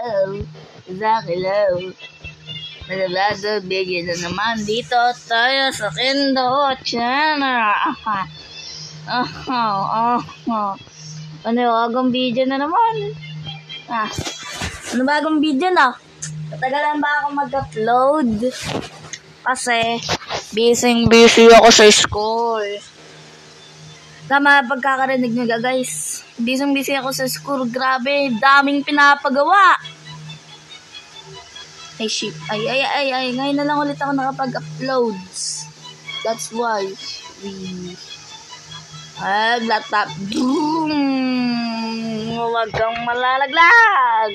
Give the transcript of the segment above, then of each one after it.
Zach, hello. Malabado, bigyan na naman dito tayo sa Kendo Channel. Ano bagong video na naman? Ano bagong video na? Katagalan ba ako mag-upload? Kasi busy ako sa school. Tama pagkakarinig nyo guys. Busy ako sa school. Grabe, daming pinapagawa. Ay shit. Ay. Ngayon na lang ulit ako nakapag-uploads. That's why laptop. Huwag kang malalaglag.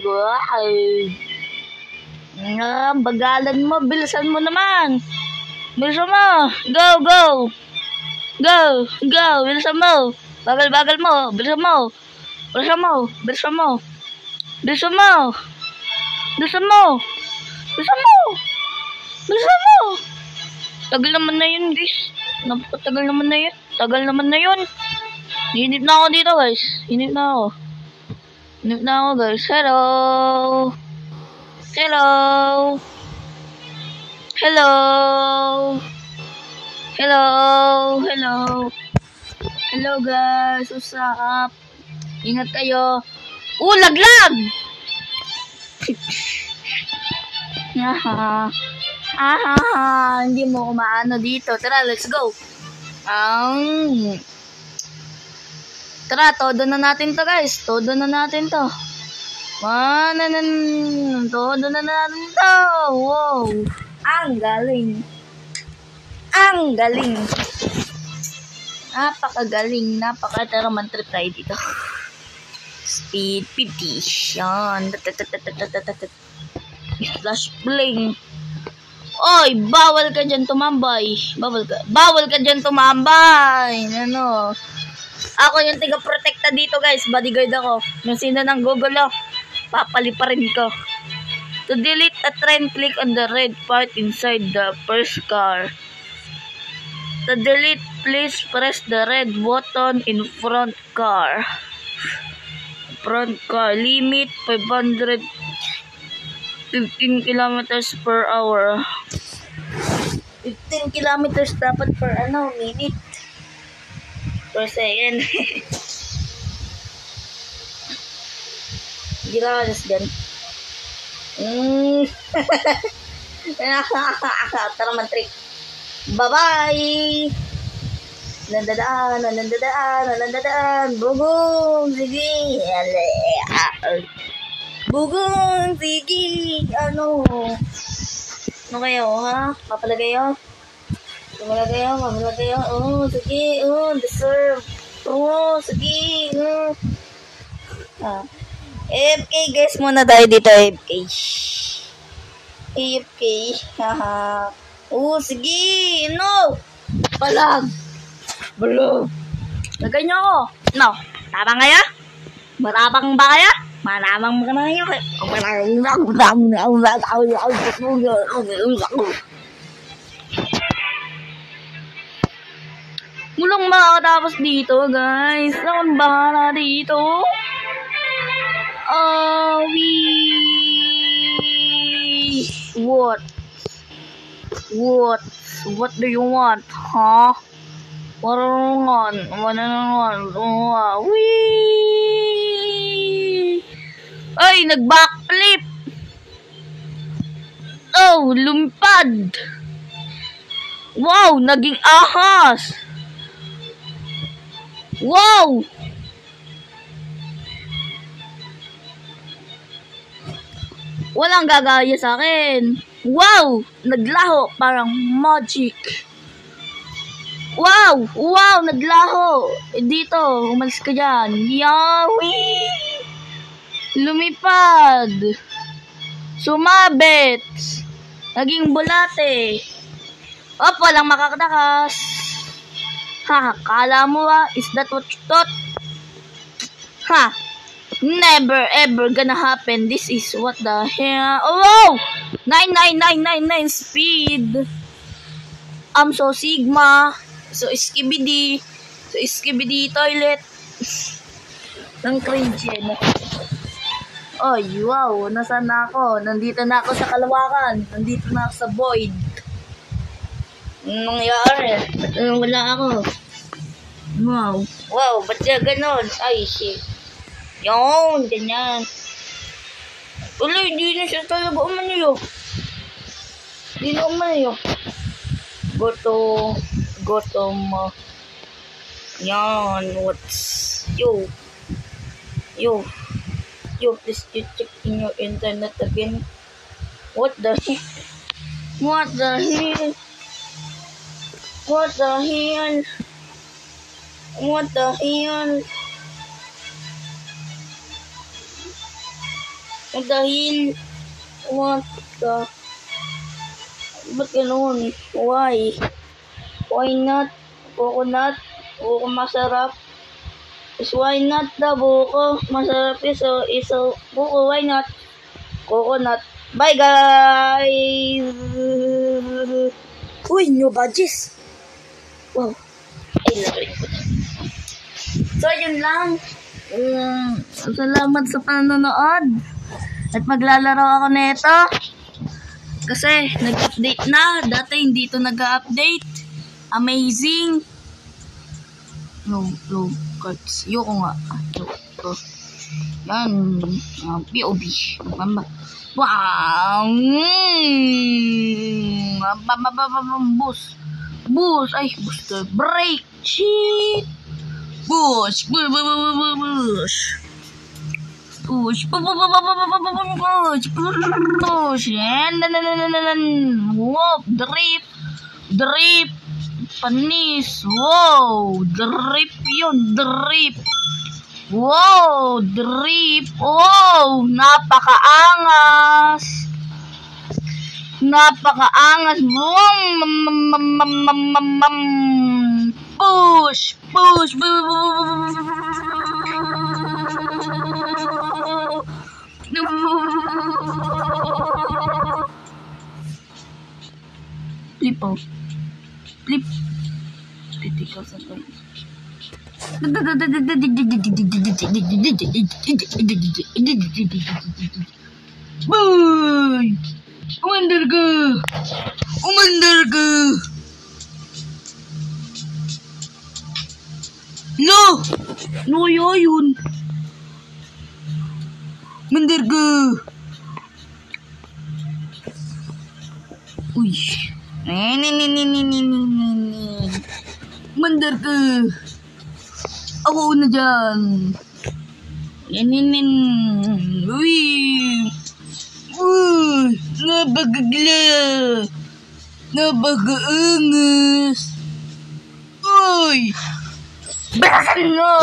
Bagalan mo. Bilisan mo naman. Bilisan mo. Go. Bilisan mo. Bagal mo. Bilisan mo. Tagal naman na yun, guys. Napakatagal naman na yun. Tagal naman na yun. Hinip na ako dito, guys. Hinip na ako, guys. Hello, guys. What's up? Ingat kayo. Laglag! Hindi mo kumaano dito. Tara, let's go. Tara, todo na natin to, guys. Todo na natin to. Wow. Ang galing. Napakagaling. Tara, man-trip tayo dito. Speed 50. Yan. Flash bling. Oy, bawal ka dyan tumambay. Bawal ka dyan tumambay. Ano? Ako yung tiga-protekta dito, guys. Bodyguard ako. Yung sino ng gugulo, papaliparin ko. To delete a train, click on the red part inside the first car. To delete, please press the red button in front car. Front car. Limit 515 kilometers per hour. 15 kilometers dapat per minute. Per second. Hindi ka alas dyan. Tara man-trick. Bye-bye! Nandadaan. Bugong! Sige! Bugong! Sige! Ano kayo, ha? Papalagay kayo? Sige! Deserve! Sige! AFK guys muna tayo dito, AFK. Sige! No! Balag! Lagay nyo ako! No! Tapang kaya? Marapang ba kaya? Malamang mo ka na yun. Mulang makakatapos dito, guys. Akong bahala dito. What do you want, huh? What do you want? Ay, nag-backflip. Lumipad. Wow, naging ahas. Wow. Walang gagaya sa akin. Wow, naglaho parang magic. Wow, naglaho. Dito, umalis ka dyan. Yawi! Lumipad. Sumabit. Naging bulate. Walang makakatakas. Kala mo is that what you thought? Never ever gonna happen. This is what the hell. 99999 speed. I'm so Sigma. So skibidi toilet. Ang cringe yan. Ay, wow, nasaan na ako? Nandito na ako sa kalawakan. Nandito na ako sa void. Anong nangyari? Wala ako. Wow. Wow, ba't siya ganon? Ay, shit. Yun, ganyan. Wala, hindi na siya talaga umanayo. Hindi na umanayo. Go to mo. Yan, what's... Yo, please you check in your internet again. What the hell? What the hell? What the hell? What the hell? What the hell? What the... Ba't ganun? Why? Why not? Coconut? Buko masarap. Is why not the buko? Masarap iso buko. Why not? Coconut. Bye guys! Uy, new badges! Wow. Ay, lagay ko na. So, yun lang. Salamat sa panonood. At maglalaro ako nito. Kasi, nag-update na. Dati hindi ito nag-update. Amazing. No, cards. Yoko nga. Yoko. Yan. POV. Wow! Boost! Ay, booster. Break! Shit! Push! Whoop! Drip! Panis! Wow! Drip yun! Drip! Wow! Drip! Wow! Napakaangas! Push! Flip out. Flip. Titikal sa to. Boy! Umandar ka! No, yun. Mandar ka! Uy. Mandar ka! Ako una dyan. Uy! Napakaangas! Uy! Bakasan mo!